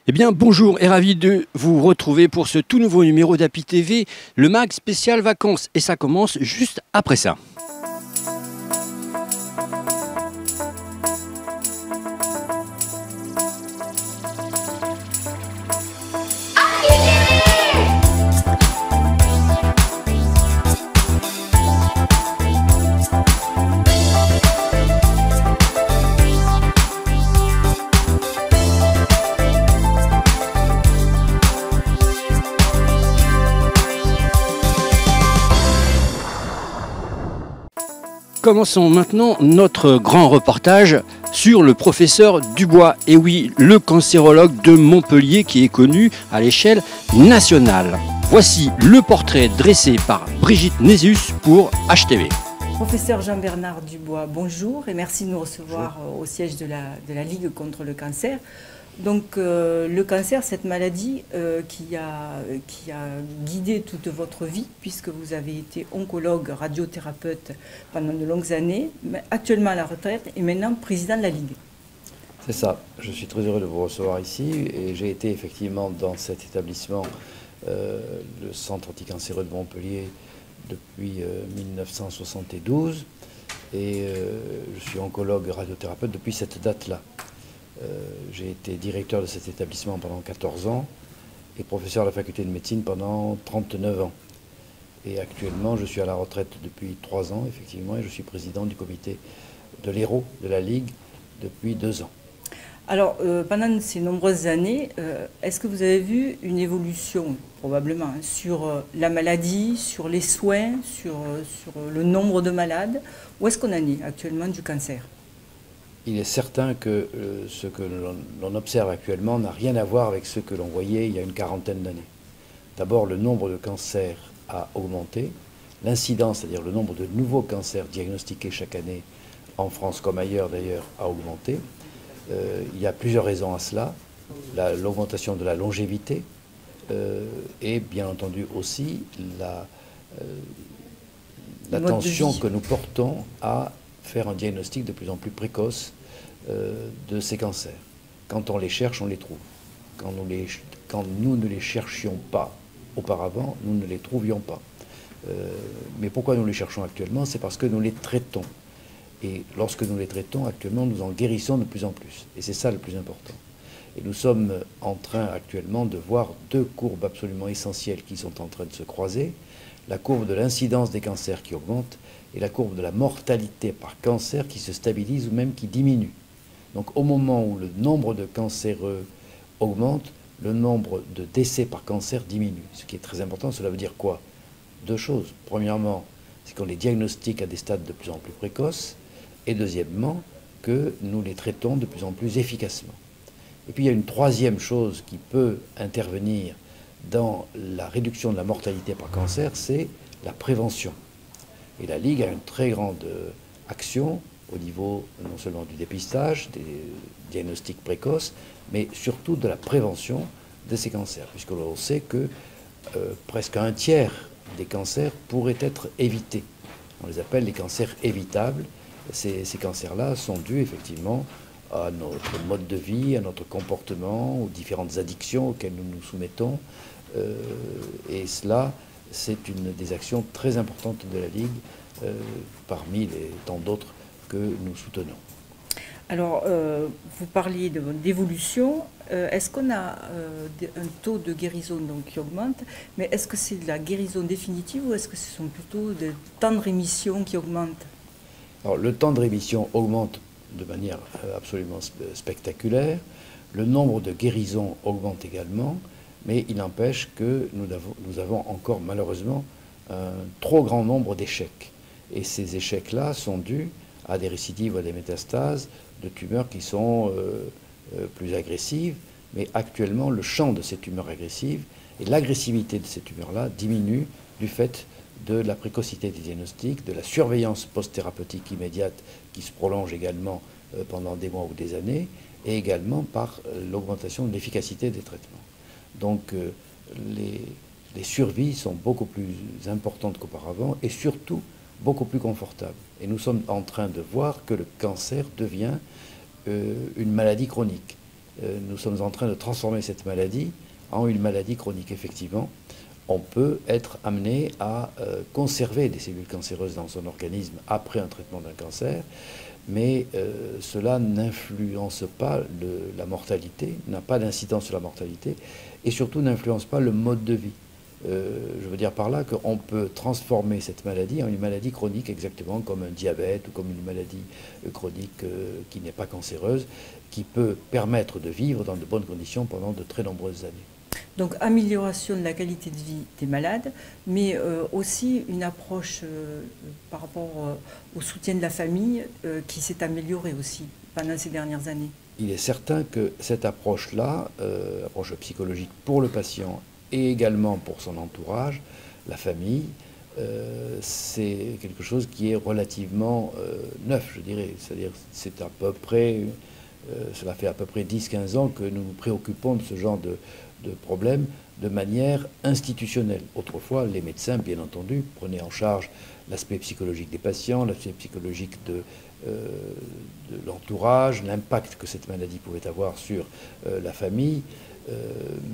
Eh bien, bonjour et ravi de vous retrouver pour ce tout nouveau numéro d'Happy TV, le mag spécial vacances. Et ça commence juste après ça. Commençons maintenant notre grand reportage sur le professeur Dubois. Et oui, le cancérologue de Montpellier qui est connu à l'échelle nationale. Voici le portrait dressé par Brigitte Nézius pour HTV. Professeur Jean-Bernard Dubois, bonjour et merci de nous recevoir au siège de la Ligue contre le cancer. Donc le cancer, cette maladie qui a guidé toute votre vie, puisque vous avez été oncologue, radiothérapeute pendant de longues années, mais actuellement à la retraite et maintenant président de la Ligue. C'est ça, je suis très heureux de vous recevoir ici et j'ai été effectivement dans cet établissement, le Centre anticancéreux de Montpellier, depuis 1972 et je suis oncologue radiothérapeute depuis cette date-là. J'ai été directeur de cet établissement pendant 14 ans et professeur à la faculté de médecine pendant 39 ans. Et actuellement, je suis à la retraite depuis 3 ans, effectivement, et je suis président du comité de l'Hérault de la Ligue depuis 2 ans. Alors, pendant ces nombreuses années, est-ce que vous avez vu une évolution, probablement, sur la maladie, sur les soins, sur le nombre de malades? Où est-ce qu'on en est actuellement du cancer? Il est certain que ce que l'on observe actuellement n'a rien à voir avec ce que l'on voyait il y a une quarantaine d'années. D'abord, le nombre de cancers a augmenté. L'incidence, c'est-à-dire le nombre de nouveaux cancers diagnostiqués chaque année, en France comme ailleurs d'ailleurs, a augmenté. Il y a plusieurs raisons à cela. L'augmentation de la longévité et bien entendu aussi l'attention que nous portons à faire un diagnostic de plus en plus précoce de ces cancers. Quand on les cherche, on les trouve. Quand nous ne les cherchions pas auparavant, nous ne les trouvions pas. Mais pourquoi nous les cherchons actuellement? C'est parce que nous les traitons. Et lorsque nous les traitons actuellement, nous en guérissons de plus en plus. Et c'est ça le plus important. Et nous sommes en train actuellement de voir deux courbes absolument essentielles qui sont en train de se croiser. La courbe de l'incidence des cancers qui augmente et la courbe de la mortalité par cancer qui se stabilise ou même qui diminue. Donc au moment où le nombre de cancéreux augmente, le nombre de décès par cancer diminue. Ce qui est très important, cela veut dire quoi? Deux choses. Premièrement, c'est qu'on les diagnostique à des stades de plus en plus précoces. Et deuxièmement, que nous les traitons de plus en plus efficacement. Et puis il y a une troisième chose qui peut intervenir dans la réduction de la mortalité par cancer, c'est la prévention. Et la Ligue a une très grande action au niveau non seulement du dépistage, des diagnostics précoces, mais surtout de la prévention de ces cancers, puisque l'on sait que presque un tiers des cancers pourraient être évités. On les appelle les cancers évitables. Ces cancers-là sont dus effectivement à notre mode de vie, à notre comportement, aux différentes addictions auxquelles nous nous soumettons. Et cela, c'est une des actions très importantes de la Ligue, parmi les tant d'autres que nous soutenons. Alors, vous parliez d'évolution. Est-ce qu'on a un taux de guérison donc, qui augmente, mais est-ce que c'est de la guérison définitive ou est-ce que ce sont plutôt des temps de rémission qui augmentent? Alors, le temps de rémission augmente de manière absolument spectaculaire. Le nombre de guérisons augmente également. Mais il n'empêche que nous avons encore malheureusement un trop grand nombre d'échecs. Et ces échecs-là sont dus à des récidives ou à des métastases de tumeurs qui sont plus agressives. Mais actuellement, le champ de ces tumeurs agressives et l'agressivité de ces tumeurs-là diminue du fait de la précocité des diagnostics, de la surveillance post-thérapeutique immédiate qui se prolonge également pendant des mois ou des années, et également par l'augmentation de l'efficacité des traitements. Donc les survies sont beaucoup plus importantes qu'auparavant et surtout beaucoup plus confortables. Et nous sommes en train de voir que le cancer devient une maladie chronique. nous sommes en train de transformer cette maladie en une maladie chronique. Effectivement, on peut être amené à conserver des cellules cancéreuses dans son organisme après un traitement d'un cancer, mais cela n'influence pas la mortalité, n'a pas d'incidence sur la mortalité, et surtout n'influence pas le mode de vie. Je veux dire par là qu'on peut transformer cette maladie en une maladie chronique, exactement comme un diabète ou comme une maladie chronique qui n'est pas cancéreuse, qui peut permettre de vivre dans de bonnes conditions pendant de très nombreuses années. Donc amélioration de la qualité de vie des malades, mais aussi une approche par rapport au soutien de la famille qui s'est améliorée aussi pendant ces dernières années. Il est certain que cette approche-là, approche psychologique pour le patient et également pour son entourage, la famille, c'est quelque chose qui est relativement neuf, je dirais. C'est-à-dire c'est à peu près, cela fait à peu près 10-15 ans que nous nous préoccupons de ce genre de problèmes de manière institutionnelle. Autrefois, les médecins, bien entendu, prenaient en charge l'aspect psychologique des patients, l'aspect psychologique de l'entourage, l'impact que cette maladie pouvait avoir sur la famille.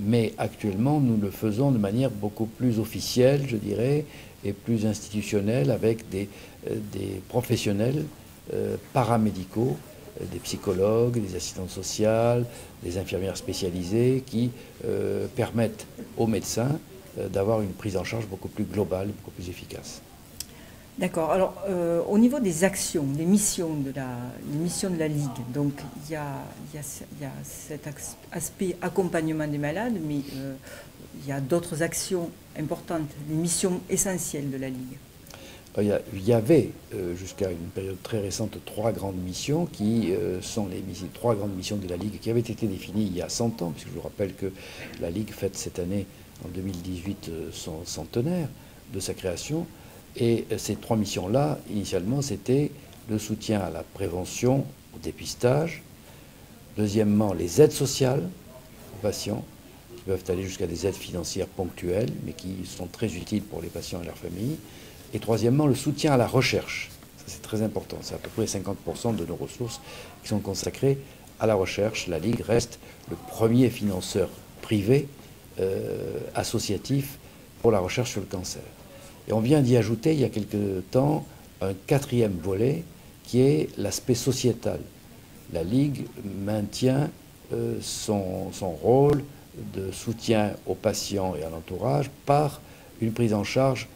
Mais actuellement, nous le faisons de manière beaucoup plus officielle, je dirais, et plus institutionnelle, avec des professionnels paramédicaux, des psychologues, des assistantes sociales, des infirmières spécialisées qui permettent aux médecins d'avoir une prise en charge beaucoup plus globale, beaucoup plus efficace. D'accord. Alors, au niveau des actions, des missions de la Ligue, donc il y a cet aspect accompagnement des malades, mais il y a d'autres actions importantes, des missions essentielles de la Ligue. Il y avait, jusqu'à une période très récente, 3 grandes missions qui sont les 3 grandes missions de la Ligue qui avaient été définies il y a 100 ans, puisque je vous rappelle que la Ligue fête cette année, en 2018, son centenaire de sa création. Et ces 3 missions-là, initialement, c'était le soutien à la prévention, au dépistage. Deuxièmement, les aides sociales aux patients, qui peuvent aller jusqu'à des aides financières ponctuelles, mais qui sont très utiles pour les patients et leurs familles. Et troisièmement, le soutien à la recherche. Ça, c'est très important. C'est à peu près 50% de nos ressources qui sont consacrées à la recherche. La Ligue reste le premier financeur privé associatif pour la recherche sur le cancer. Et on vient d'y ajouter, il y a quelque temps, un 4e volet qui est l'aspect sociétal. La Ligue maintient son rôle de soutien aux patients et à l'entourage par une prise en charge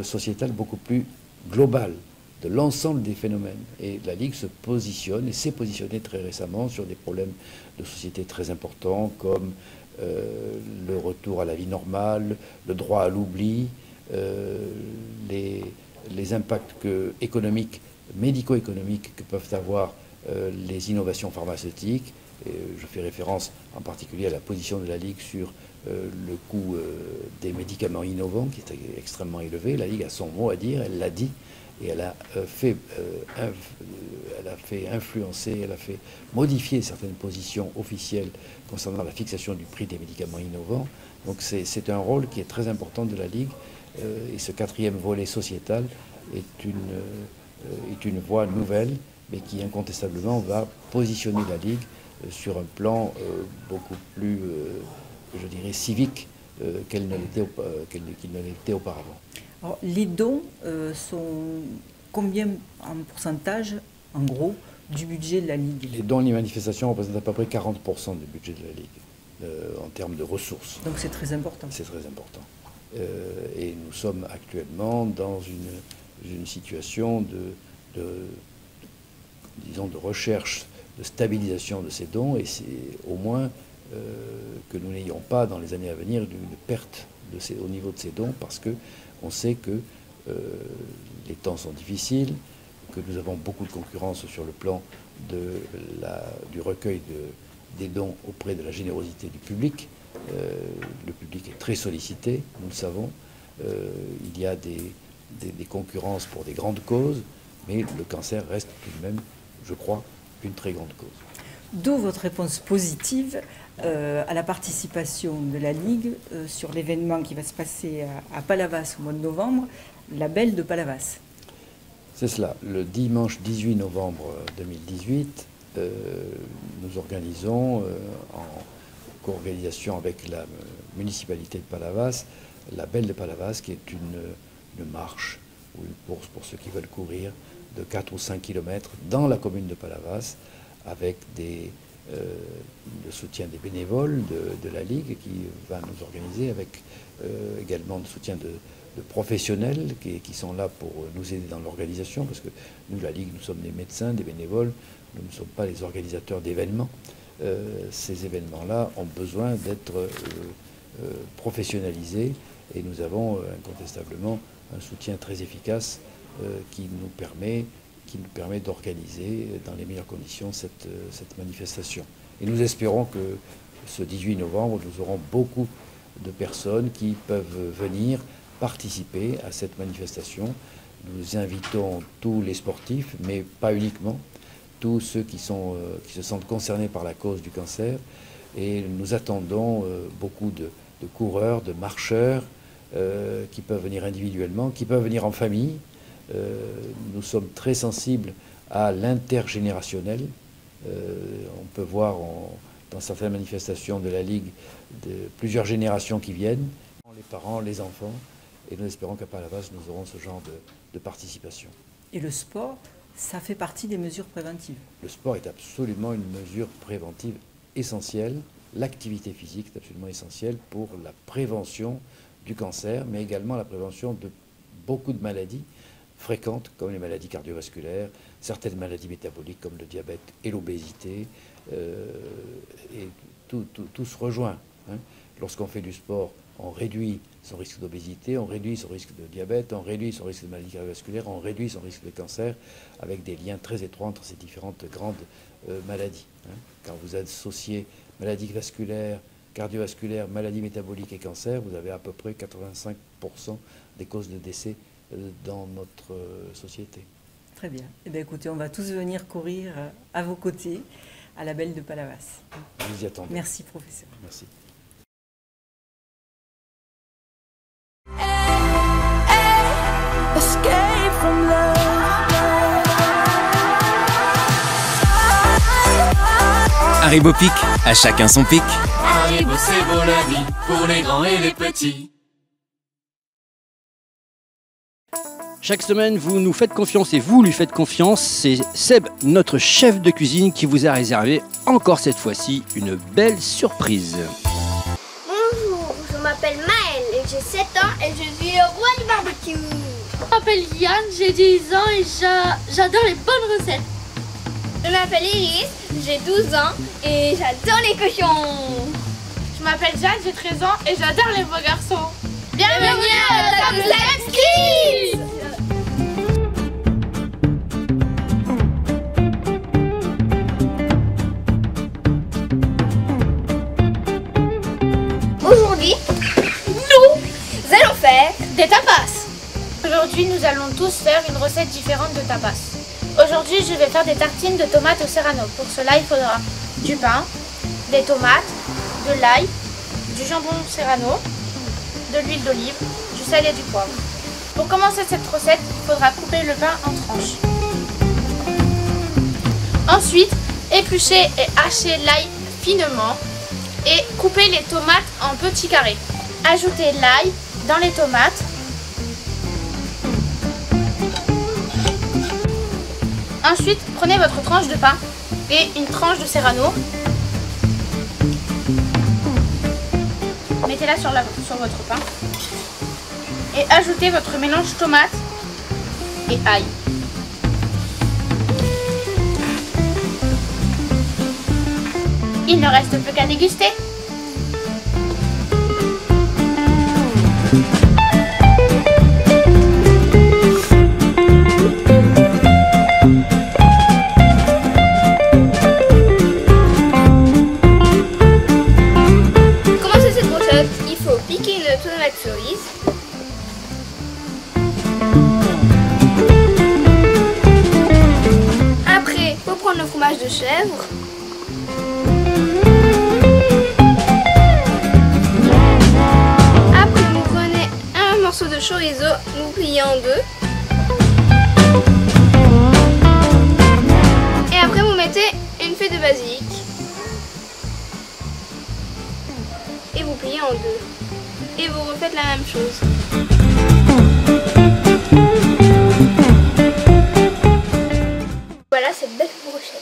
sociétale beaucoup plus globale de l'ensemble des phénomènes. Et la Ligue se positionne et s'est positionnée très récemment sur des problèmes de société très importants comme le retour à la vie normale, le droit à l'oubli, les impacts économiques, médico-économiques que peuvent avoir les innovations pharmaceutiques. Et je fais référence en particulier à la position de la Ligue sur le coût des médicaments innovants qui est extrêmement élevé. La Ligue a son mot à dire, elle l'a dit, et elle a fait influencer, elle a fait modifier certaines positions officielles concernant la fixation du prix des médicaments innovants. Donc c'est un rôle qui est très important de la Ligue, et ce 4e volet sociétal est une voie nouvelle, mais qui incontestablement va positionner la Ligue sur un plan beaucoup plus, je dirais, civique qu'il ne l'était auparavant. Alors, les dons sont combien en pourcentage, en gros, du budget de la Ligue? Les dons et les manifestations représentent à peu près 40% du budget de la Ligue, en termes de ressources. Donc c'est très important. C'est très important. Et nous sommes actuellement dans une situation disons, de recherche, de stabilisation de ces dons, et c'est au moins que nous n'ayons pas dans les années à venir une perte au niveau de ces dons, parce qu'on sait que les temps sont difficiles, que nous avons beaucoup de concurrence sur le plan du recueil des dons auprès de la générosité du public. Le public est très sollicité, nous le savons. Il y a des concurrences pour des grandes causes, mais le cancer reste tout de même, je crois, une très grande cause. D'où votre réponse positive à la participation de la Ligue sur l'événement qui va se passer à Palavas au mois de novembre, la Belle de Palavas. C'est cela. Le dimanche 18 novembre 2018, nous organisons en co-organisation avec la municipalité de Palavas, la Belle de Palavas, qui est une marche ou une course pour ceux qui veulent courir de 4 ou 5 km dans la commune de Palavas, avec le soutien des bénévoles de la Ligue qui va nous organiser, avec également le soutien de professionnels qui sont là pour nous aider dans l'organisation, parce que nous, la Ligue, nous sommes des médecins, des bénévoles, nous ne sommes pas les organisateurs d'événements. Ces événements-là ont besoin d'être professionnalisés, et nous avons incontestablement un soutien très efficace qui nous permet d'organiser dans les meilleures conditions cette manifestation. Et nous espérons que ce 18 novembre, nous aurons beaucoup de personnes qui peuvent venir participer à cette manifestation. Nous invitons tous les sportifs, mais pas uniquement, tous ceux qui se sentent concernés par la cause du cancer. Et nous attendons beaucoup de coureurs, de marcheurs qui peuvent venir individuellement, qui peuvent venir en famille. Nous sommes très sensibles à l'intergénérationnel. On peut voir dans certaines manifestations de la Ligue plusieurs générations qui viennent, les parents, les enfants, et nous espérons qu'à Palavas, nous aurons ce genre de participation. Et le sport, ça fait partie des mesures préventives? Le sport est absolument une mesure préventive essentielle. L'activité physique est absolument essentielle pour la prévention du cancer, mais également la prévention de beaucoup de maladies fréquentes, comme les maladies cardiovasculaires, certaines maladies métaboliques comme le diabète et l'obésité, et tout se rejoint. Lorsqu'on fait du sport, on réduit son risque d'obésité, on réduit son risque de diabète, on réduit son risque de maladie cardiovasculaire, on réduit son risque de cancer, avec des liens très étroits entre ces différentes grandes maladies. Quand vous associez maladie vasculaire, cardiovasculaire, maladie métabolique et cancer, vous avez à peu près 85% des causes de décès dans notre société. Très bien. Eh bien, écoutez, on va tous venir courir à vos côtés à la Belle de Palavas. Nous y attendons. Merci, professeur. Merci. Haribo Pic, à chacun son pic. Haribo, c'est beau la vie, pour les grands et les petits. Chaque semaine, vous nous faites confiance et vous lui faites confiance. C'est Seb, notre chef de cuisine, qui vous a réservé encore cette fois-ci une belle surprise. Bonjour, je m'appelle Maëlle et j'ai 7 ans et je suis le roi du barbecue. Je m'appelle Yann, j'ai 10 ans et j'adore les bonnes recettes. Je m'appelle Iris, j'ai 12 ans et j'adore les cochons. Je m'appelle Jeanne, j'ai 13 ans et j'adore les beaux garçons. Bienvenue à Top 7 Kids. Aujourd'hui, nous allons faire des tapas. Aujourd'hui, nous allons tous faire une recette différente de tapas. Aujourd'hui, je vais faire des tartines de tomates au serrano. Pour cela, il faudra du pain, des tomates, de l'ail, du jambon serrano, de l'huile d'olive, du sel et du poivre. Pour commencer cette recette, il faudra couper le pain en tranches. Ensuite, éplucher et hacher l'ail finement et couper les tomates en petits carrés. Ajoutez l'ail dans les tomates. Ensuite, prenez votre tranche de pain et une tranche de serrano. Mettez-la sur votre pain. Et ajoutez votre mélange tomate et ail. Il ne reste plus qu'à déguster. Après, faut prendre le fromage de chèvre. Après, vous prenez un morceau de chorizo, vous pliez en deux. Et après, vous mettez une et vous pliez en deux. Et vous refaites la même chose. Voilà cette belle brochette.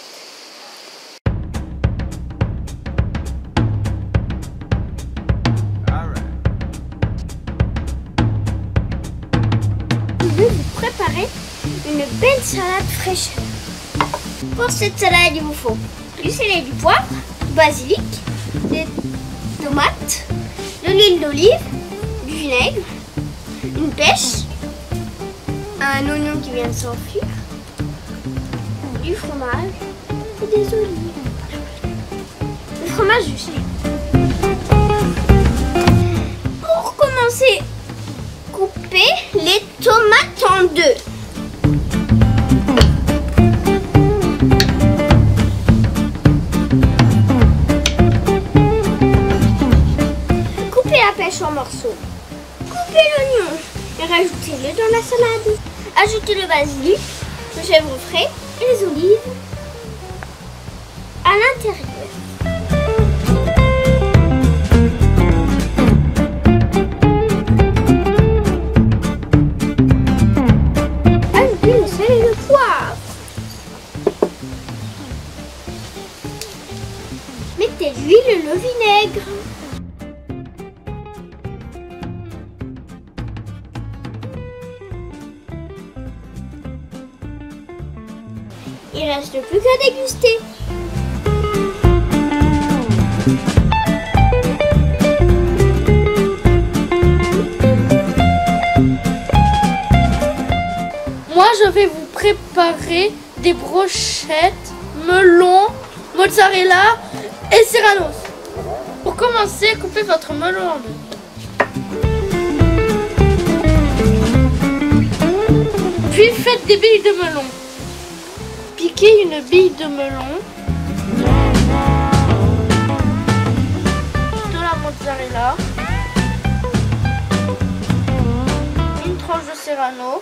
Je vais vous préparer une belle salade fraîche. Pour cette salade, il vous faut du sel et du poivre, du basilic, des tomates, de l'huile d'olive, du vinaigre, une pêche, un oignon qui vient de s'enfuir, du fromage et des olives. Le fromage du chien. Pour commencer, coupez les tomates en deux. Coupez la pêche en morceaux. Coupez l'oignon et rajoutez-le dans la salade. Ajoutez le basilic, le chèvre frais et les olives à l'intérieur. Ajoutez le sel et le poivre. Mettez l'huile et le vinaigre. Il reste plus qu'à déguster. Moi, je vais vous préparer des brochettes, melon, mozzarella et serranos. Pour commencer, coupez votre melon en deux. Puis faites des billes de melon. Piquez une bille de melon, de la mozzarella, une tranche de serrano,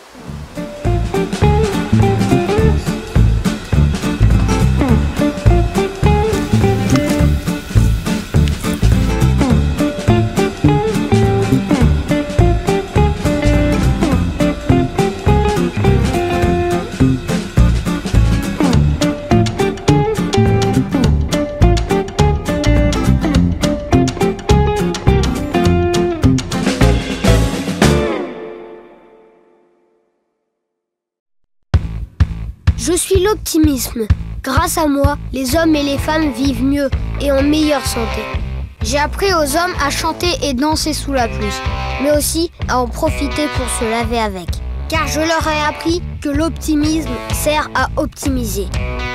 Je suis l'optimisme. Grâce à moi, les hommes et les femmes vivent mieux et en meilleure santé. J'ai appris aux hommes à chanter et danser sous la pluie, mais aussi à en profiter pour se laver avec. Car je leur ai appris que l'optimisme sert à optimiser,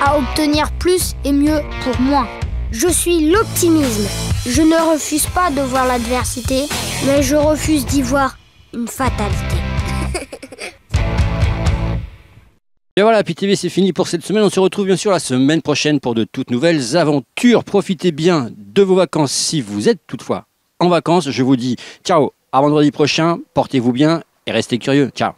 à obtenir plus et mieux pour moins. Je suis l'optimisme. Je ne refuse pas de voir l'adversité, mais je refuse d'y voir une fatalité. Et voilà, PTV, c'est fini pour cette semaine. On se retrouve bien sûr la semaine prochaine pour de toutes nouvelles aventures. Profitez bien de vos vacances si vous êtes toutefois en vacances. Je vous dis ciao, à vendredi prochain. Portez-vous bien et restez curieux. Ciao.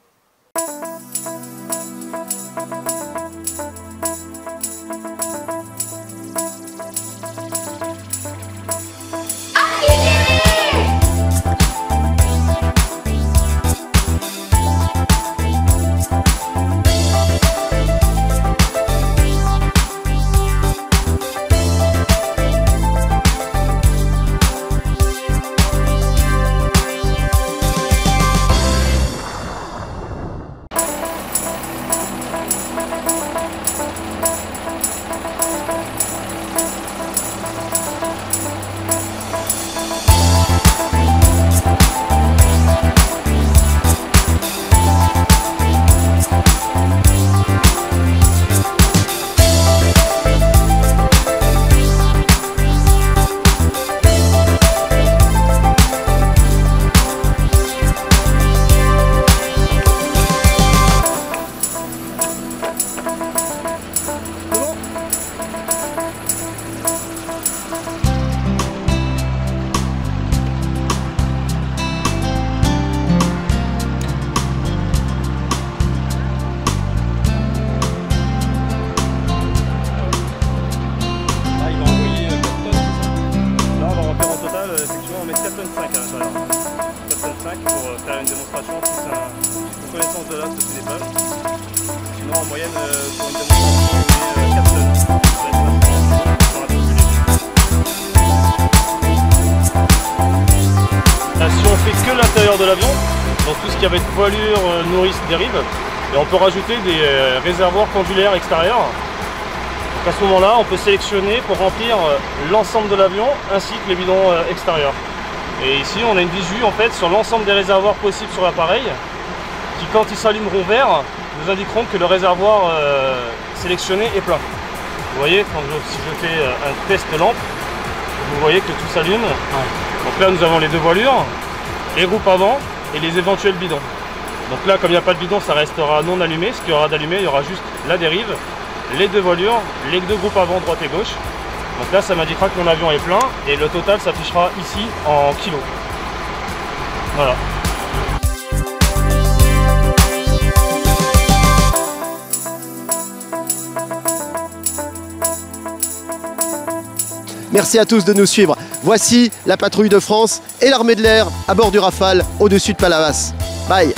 met 4,5 tonnes à l'intérieur. 4,5 tonnes pour faire une démonstration, une connaissance de l'os depuis les balles. Sinon en moyenne pour une démonstration on met 4 tonnes. Si on fait que l'intérieur de l'avion, donc tout ce qui va être voilure, nourrice, dérive, et on peut rajouter des réservoirs pendulaires extérieurs. Donc à ce moment-là, on peut sélectionner pour remplir l'ensemble de l'avion ainsi que les bidons extérieurs. Et ici, on a une visu en fait sur l'ensemble des réservoirs possibles sur l'appareil, qui quand ils s'allumeront vert, nous indiqueront que le réservoir sélectionné est plein. Vous voyez, si je fais un test lampe, vous voyez que tout s'allume. Donc là, nous avons les deux voilures, les groupes avant et les éventuels bidons. Donc là, comme il n'y a pas de bidon, ça restera non allumé. Ce qu'il y aura d'allumé, il y aura juste la dérive, les deux voilures, les deux groupes avant, droite et gauche. Donc là, ça m'indiquera que mon avion est plein et le total s'affichera ici en kilos. Voilà. Merci à tous de nous suivre. Voici la patrouille de France et l'armée de l'air à bord du Rafale au-dessus de Palavas. Bye.